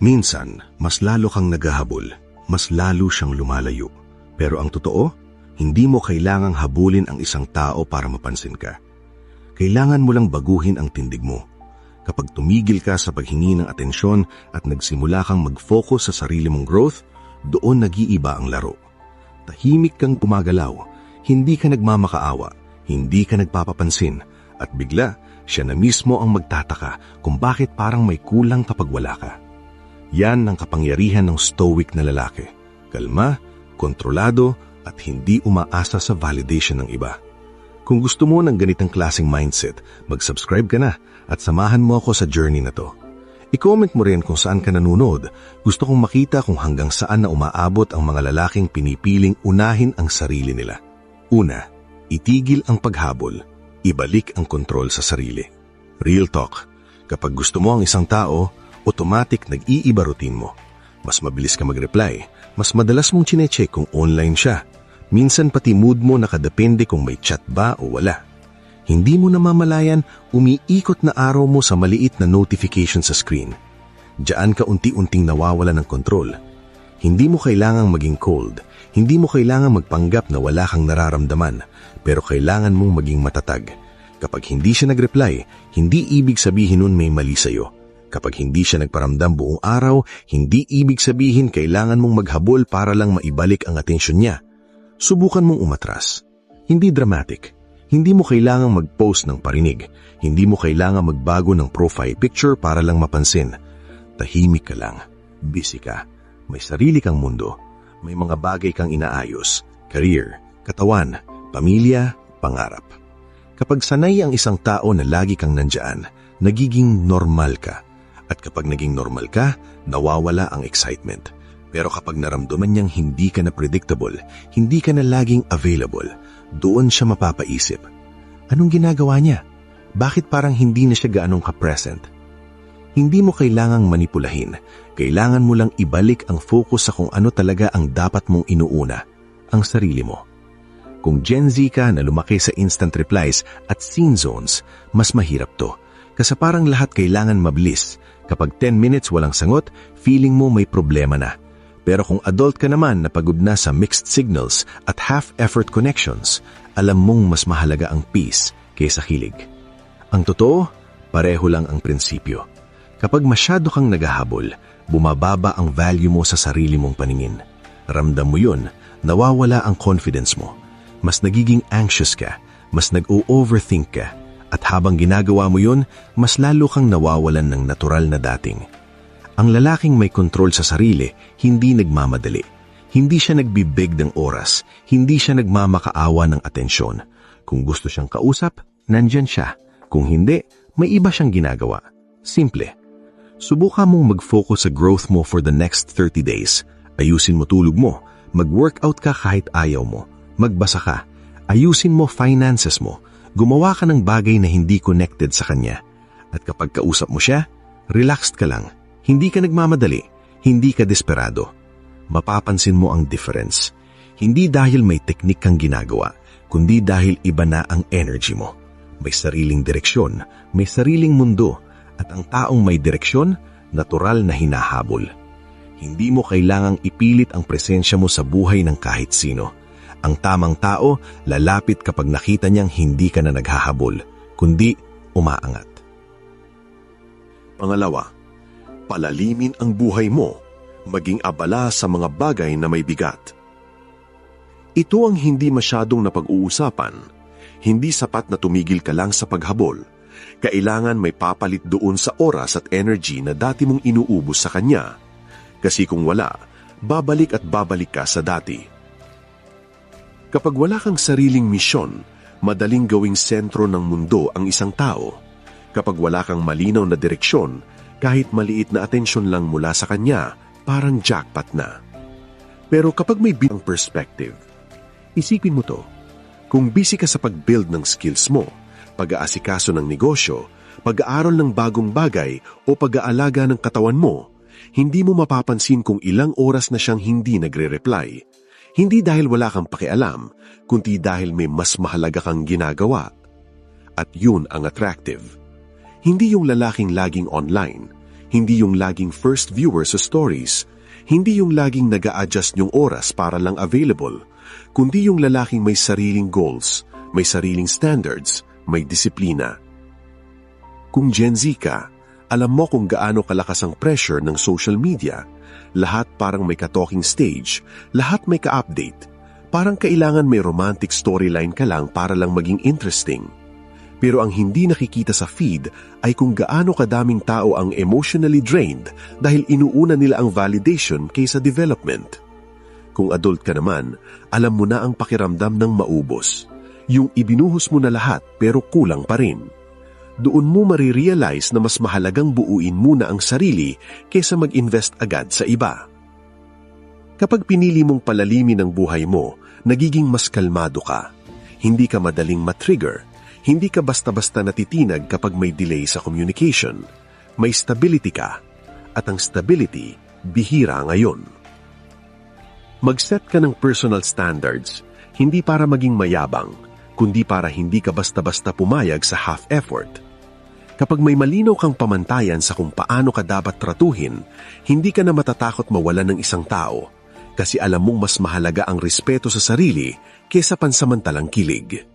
Minsan, mas lalo kang naghahabol, mas lalo siyang lumalayo. Pero ang totoo, hindi mo kailangang habulin ang isang tao para mapansin ka. Kailangan mo lang baguhin ang tindig mo. Kapag tumigil ka sa paghingi ng atensyon at nagsimula kang mag-focus sa sarili mong growth, doon nag-iiba ang laro. Tahimik kang gumagalaw, hindi ka nagmamakaawa, hindi ka nagpapapansin, at bigla, siya na mismo ang magtataka kung bakit parang may kulang kapag wala ka. Yan ang kapangyarihan ng stoic na lalaki. Kalma, kontrolado, at hindi umaasa sa validation ng iba. Kung gusto mo ng ganitang klaseng mindset, mag-subscribe ka na at samahan mo ako sa journey na to. I-comment mo rin kung saan ka nanonood. Gusto kong makita kung hanggang saan na umaabot ang mga lalaking pinipiling unahin ang sarili nila. Una, itigil ang paghabol. Ibalik ang kontrol sa sarili. Real talk. Kapag gusto mo ang isang tao, automatic nag-iiba routine mo. Mas mabilis ka mag-reply, mas madalas mong chinecheck kung online siya. Minsan pati mood mo nakadepende kung may chat ba o wala. Hindi mo namamalayan, umiikot na araw mo sa maliit na notification sa screen. Diyan ka unti-unting nawawala ng kontrol. Hindi mo kailangang maging cold, hindi mo kailangang magpanggap na wala kang nararamdaman, pero kailangan mong maging matatag. Kapag hindi siya nag-reply, hindi ibig sabihin nun may mali sa'yo. Kapag hindi siya nagparamdam buong araw, hindi ibig sabihin kailangan mong maghabol para lang maibalik ang atensyon niya. Subukan mong umatras. Hindi dramatic. Hindi mo kailangang mag-post ng parinig. Hindi mo kailangang magbago ng profile picture para lang mapansin. Tahimik ka lang. Busy ka. May sarili kang mundo. May mga bagay kang inaayos. Career, katawan, pamilya, pangarap. Kapag sanay ang isang tao na lagi kang nandyan, nagiging normal ka. At kapag naging normal ka, nawawala ang excitement. Pero kapag naramdaman niyang hindi ka na predictable, hindi ka na laging available, doon siya mapapaisip. Anong ginagawa niya? Bakit parang hindi na siya gaanong ka-present? Hindi mo kailangang manipulahin. Kailangan mo lang ibalik ang focus sa kung ano talaga ang dapat mong inuuna, ang sarili mo. Kung Gen Z ka na lumaki sa instant replies at scene zones, mas mahirap to. Kasi parang lahat kailangan mabilis. Kapag 10 minutes walang sangot, feeling mo may problema na. Pero kung adult ka naman na pagod na sa mixed signals at half-effort connections, alam mong mas mahalaga ang peace kaysa hilig. Ang totoo, pareho lang ang prinsipyo. Kapag masyado kang naghahabol, bumababa ang value mo sa sarili mong paningin. Ramdam mo yun, nawawala ang confidence mo. Mas nagiging anxious ka, mas nag-o-overthink ka. At habang ginagawa mo yun, mas lalo kang nawawalan ng natural na dating. Ang lalaking may kontrol sa sarili, hindi nagmamadali. Hindi siya nagbibig ng oras, hindi siya nagmamakaawa ng atensyon. Kung gusto siyang kausap, nandyan siya. Kung hindi, may iba siyang ginagawa. Simple. Subukan mong mag-focus sa growth mo for the next 30 days. Ayusin mo tulog mo, mag-workout ka kahit ayaw mo, magbasa ka, ayusin mo finances mo, gumawa ka ng bagay na hindi connected sa kanya. At kapag kausap mo siya, relaxed ka lang. Hindi ka nagmamadali, hindi ka desperado. Mapapansin mo ang difference. Hindi dahil may teknik kang ginagawa, kundi dahil iba na ang energy mo. May sariling direksyon, may sariling mundo, at ang taong may direksyon, natural na hinahabol. Hindi mo kailangang ipilit ang presensya mo sa buhay ng kahit sino. Ang tamang tao, lalapit kapag nakita niyang hindi ka na naghahabol, kundi umaangat. Pangalawa, palalimin ang buhay mo, maging abala sa mga bagay na may bigat. Ito ang hindi masyadong napag-uusapan. Hindi sapat na tumigil ka lang sa paghabol. Kailangan may papalit doon sa oras at energy na dati mong inuubos sa kanya. Kasi kung wala, babalik at babalik ka sa dati. Kapag wala kang sariling misyon, madaling gawing sentro ng mundo ang isang tao. Kapag wala kang malinaw na direksyon, kahit maliit na atensyon lang mula sa kanya, parang jackpot na. Pero kapag may bilang perspective, isipin mo to. Kung busy ka sa pag-build ng skills mo, pag-aasikaso ng negosyo, pag-aaral ng bagong bagay o pag-aalaga ng katawan mo, hindi mo mapapansin kung ilang oras na siyang hindi nagre-reply. Hindi dahil wala kang pakialam, kundi dahil may mas mahalaga kang ginagawa. At yun ang attractive. Hindi yung lalaking laging online, Hindi yung laging first viewer sa stories. Hindi yung laging nag-a-adjust yung oras para lang available. Kundi yung lalaking may sariling goals, may sariling standards, may disiplina. Kung Gen Z ka, alam mo kung gaano kalakas ang pressure ng social media. Lahat parang may ka-talking stage, lahat may ka-update. Parang kailangan may romantic storyline ka lang para lang maging interesting. Pero ang hindi nakikita sa feed ay kung gaano kadaming tao ang emotionally drained dahil inuuna nila ang validation kaysa development. Kung adult ka naman, alam mo na ang pakiramdam ng maubos. Yung ibinuhos mo na lahat pero kulang pa rin. Doon mo marirealize na mas mahalagang buuin muna ang sarili kaysa mag-invest agad sa iba. Kapag pinili mong palalimin ang buhay mo, nagiging mas kalmado ka. Hindi ka madaling matrigger. Hindi ka basta-basta natitinag kapag may delay sa communication. May stability ka. At ang stability, bihira ngayon. Mag-set ka ng personal standards, hindi para maging mayabang, kundi para hindi ka basta-basta pumayag sa half-effort. Kapag may malinaw kang pamantayan sa kung paano ka dapat tratuhin, hindi ka na matatakot mawalan ng isang tao kasi alam mong mas mahalaga ang respeto sa sarili kaysa pansamantalang kilig.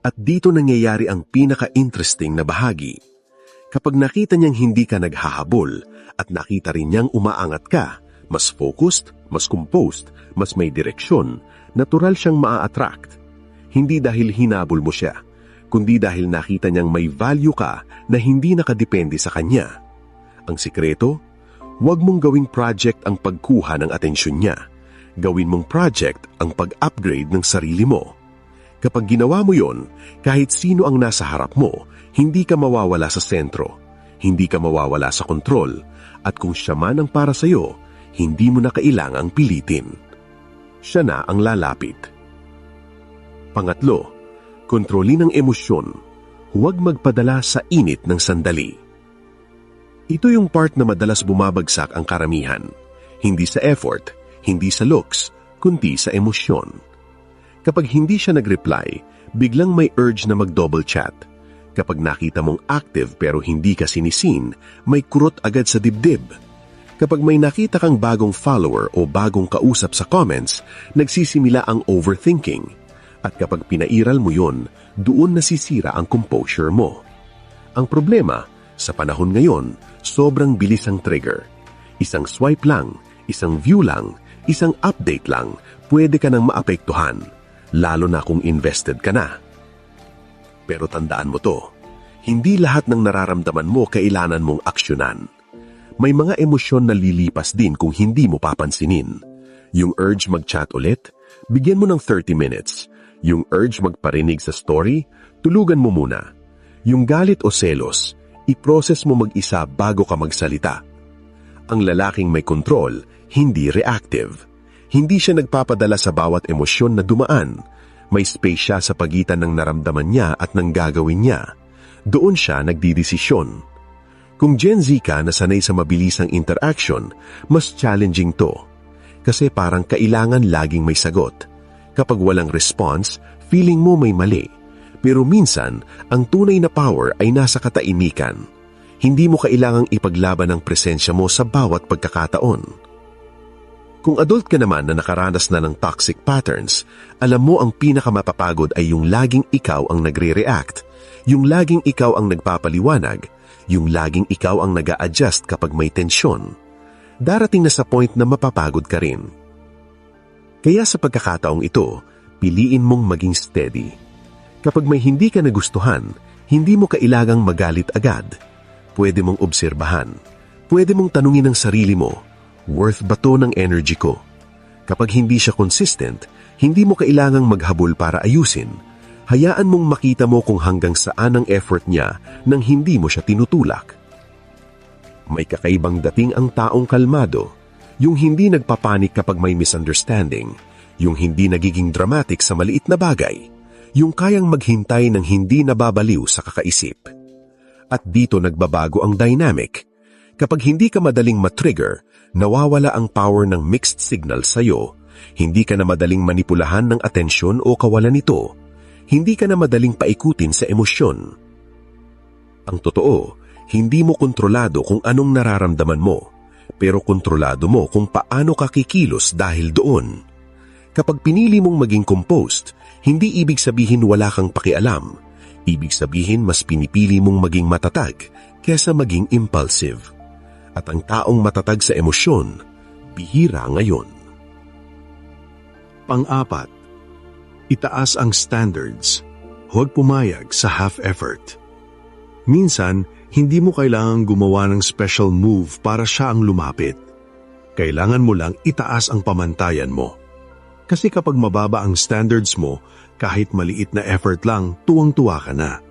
At dito nangyayari ang pinaka-interesting na bahagi. Kapag nakita niyang hindi ka naghahabol at nakita rin niyang umaangat ka, mas focused, mas composed, mas may direksyon, natural siyang maa-attract. Hindi dahil hinabol mo siya, kundi dahil nakita niyang may value ka na hindi nakadepende sa kanya. Ang sikreto, huwag mong gawing project ang pagkuha ng atensyon niya. Gawin mong project ang pag-upgrade ng sarili mo. Kapag ginawa mo yon, kahit sino ang nasa harap mo, hindi ka mawawala sa sentro, hindi ka mawawala sa kontrol, at kung siya man ang para sa'yo, hindi mo na kailangang pilitin. Siya na ang lalapit. Pangatlo, kontrolin ang emosyon. Huwag magpadala sa init ng sandali. Ito yung part na madalas bumabagsak ang karamihan. Hindi sa effort, hindi sa looks, kundi sa emosyon. Kapag hindi siya nag-reply, biglang may urge na mag-double chat. Kapag nakita mong active pero hindi ka sinisin, may kurot agad sa dibdib. Kapag may nakita kang bagong follower o bagong kausap sa comments, nagsisimula ang overthinking. At kapag pinairal mo yun, doon nasisira ang composure mo. Ang problema, sa panahon ngayon, sobrang bilis ang trigger. Isang swipe lang, isang view lang, isang update lang, pwede ka nang maapektuhan, lalo na kung invested ka na. Pero tandaan mo to, hindi lahat ng nararamdaman mo kailangan mong aksyonan. May mga emosyon na lilipas din kung hindi mo papansinin. Yung urge mag-chat ulit, bigyan mo ng 30 minutes. Yung urge magparinig sa story, tulugan mo muna. Yung galit o selos, i-process mo mag-isa bago ka magsalita. Ang lalaking may control, hindi reactive. Hindi siya nagpapadala sa bawat emosyon na dumaan. May space siya sa pagitan ng naramdaman niya at ng gagawin niya. Doon siya nagdidesisyon. Kung Gen Z ka na sanay sa mabilisang interaction, mas challenging to. Kasi parang kailangan laging may sagot. Kapag walang response, feeling mo may mali. Pero minsan, ang tunay na power ay nasa katahimikan. Hindi mo kailangang ipaglaban ang presensya mo sa bawat pagkakataon. Kung adult ka naman na nakaranas na ng toxic patterns, alam mo ang pinakamapapagod ay yung laging ikaw ang nagre-react, yung laging ikaw ang nagpapaliwanag, yung laging ikaw ang nag-a-adjust kapag may tensyon. Darating na sa point na mapapagod ka rin. Kaya sa pagkakataong ito, piliin mong maging steady. Kapag may hindi ka nagustuhan, hindi mo kailangang magalit agad. Pwede mong obserbahan. Pwede mong tanungin ang sarili mo, worth ba to ng energy ko? Kapag hindi siya consistent, hindi mo kailangang maghabol para ayusin. Hayaan mong makita mo kung hanggang saan ang effort niya nang hindi mo siya tinutulak. May kakaibang dating ang taong kalmado, yung hindi nagpapanik kapag may misunderstanding, yung hindi nagiging dramatic sa maliit na bagay, yung kayang maghintay ng hindi nababaliw sa kakaisip. At dito nagbabago ang dynamic. Kapag hindi ka madaling matrigger, nawawala ang power ng mixed signal sa'yo. Hindi ka na madaling manipulahan ng atensyon o kawalan nito. Hindi ka na madaling paikutin sa emosyon. Ang totoo, Hindi mo kontrolado kung anong nararamdaman mo, pero kontrolado mo kung paano ka kikilos dahil doon. Kapag pinili mong maging composed, hindi ibig sabihin wala kang pakialam. Ibig sabihin mas pinipili mong maging matatag kesa maging impulsive. At ang taong matatag sa emosyon, bihira ngayon. Pang-apat, itaas ang standards. Huwag pumayag sa half-effort. Minsan, hindi mo kailangang gumawa ng special move para siya ang lumapit. Kailangan mo lang itaas ang pamantayan mo. Kasi kapag mababa ang standards mo, kahit maliit na effort lang, tuwang-tuwa ka na.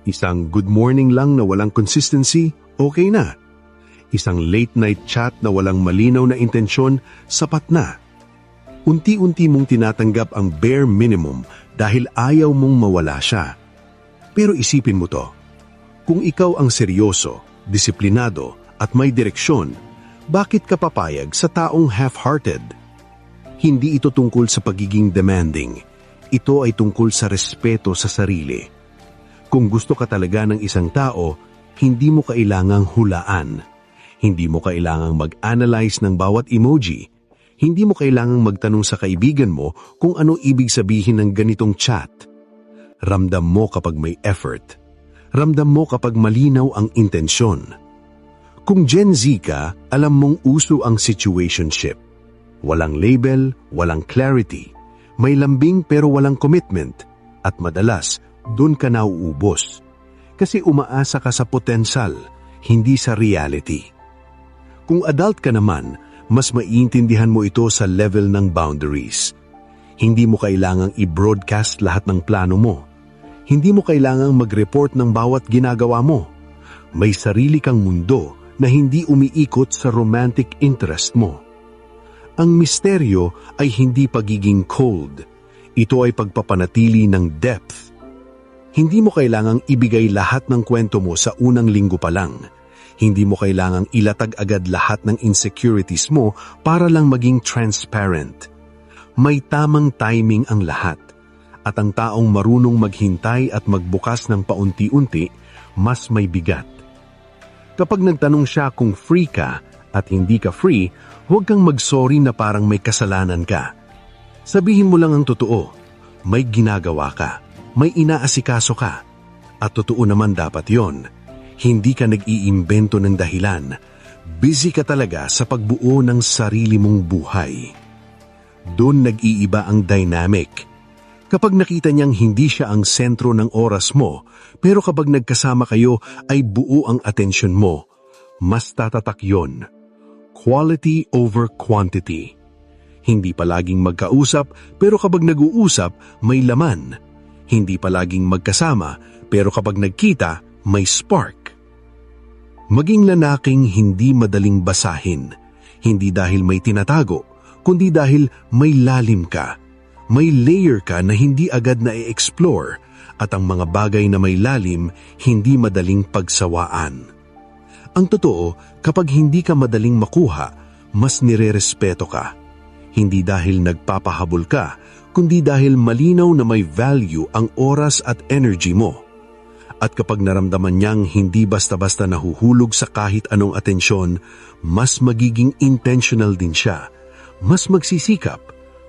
Isang good morning lang na walang consistency, okay na. Isang late night chat na walang malinaw na intensyon, sapat na. Unti-unti mong tinatanggap ang bare minimum dahil ayaw mong mawala siya. Pero isipin mo to, kung ikaw ang seryoso, disiplinado at may direksyon, bakit ka papayag sa taong half-hearted? Hindi ito tungkol sa pagiging demanding. Ito ay tungkol sa respeto sa sarili. Kung gusto ka talaga ng isang tao, hindi mo kailangang hulaan. Hindi mo kailangang mag-analyze ng bawat emoji. Hindi mo kailangang magtanong sa kaibigan mo kung ano ibig sabihin ng ganitong chat. Ramdam mo kapag may effort. Ramdam mo kapag malinaw ang intensyon. Kung Gen Z ka, alam mong uso ang situationship. Walang label, walang clarity. May lambing pero walang commitment. At madalas, doon ka nauubos. Kasi umaasa ka sa potential, hindi sa reality. Kung adult ka naman, mas maiintindihan mo ito sa level ng boundaries. Hindi mo kailangang i-broadcast lahat ng plano mo. Hindi mo kailangang mag-report ng bawat ginagawa mo. May sarili kang mundo na hindi umiikot sa romantic interest mo. Ang misteryo ay hindi pagiging cold. Ito ay pagpapanatili ng depth. Hindi mo kailangang ibigay lahat ng kwento mo sa unang linggo pa lang. Hindi mo kailangang ilatag agad lahat ng insecurities mo para lang maging transparent. May tamang timing ang lahat. At ang taong marunong maghintay at magbukas ng paunti-unti, mas may bigat. Kapag nagtanong siya kung free ka at hindi ka free, huwag kang mag-sorry na parang may kasalanan ka. Sabihin mo lang ang totoo. May ginagawa ka. May inaasikaso ka. At totoo naman dapat yon. Hindi ka nag-iimbento ng dahilan. Busy ka talaga sa pagbuo ng sarili mong buhay. Doon nag-iiba ang dynamic. Kapag nakita niyang hindi siya ang sentro ng oras mo, pero kapag nagkasama kayo ay buo ang atensyon mo, mas tatatak yon. Quality over quantity. Hindi palaging magkausap, pero kapag nag-uusap, may laman. Hindi palaging magkasama, pero kapag nagkita, may spark. Maging lalaking hindi madaling basahin. Hindi dahil may tinatago, kundi dahil may lalim ka. May layer ka na hindi agad na i-explore at ang mga bagay na may lalim hindi madaling pagsawaan. Ang totoo, kapag hindi ka madaling makuha, mas nirerespeto ka. Hindi dahil nagpapahabol ka, kundi dahil malinaw na may value ang oras at energy mo. At kapag naramdaman niyang hindi basta-basta nahuhulog sa kahit anong atensyon, mas magiging intentional din siya, mas magsisikap,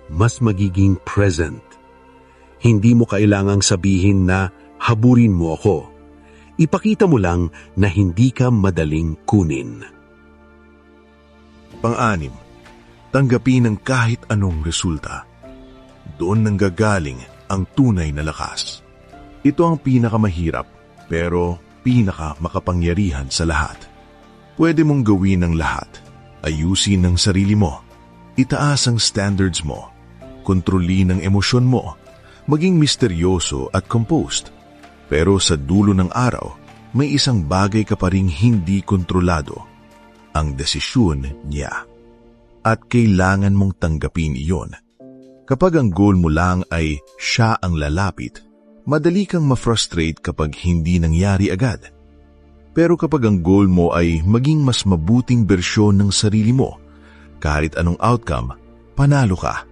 mas magiging present. Hindi mo kailangang sabihin na haburin mo ako. Ipakita mo lang na hindi ka madaling kunin. Pang-anim, tanggapin ang kahit anong resulta. Doon nanggagaling ang tunay na lakas. Ito ang pinakamahirap pero pinakamakapangyarihan sa lahat. Pwede mong gawin ang lahat. Ayusin ang sarili mo. Itaas ang standards mo. Kontrolin ang emosyon mo. Maging misteryoso at composed. Pero sa dulo ng araw, may isang bagay ka pa ring hindi kontrolado. Ang desisyon niya. At kailangan mong tanggapin iyon. Kapag ang goal mo lang ay siya ang lalapit, madali kang ma-frustrate kapag hindi nangyari agad. Pero kapag ang goal mo ay maging mas mabuting bersyon ng sarili mo, kahit anong outcome, panalo ka.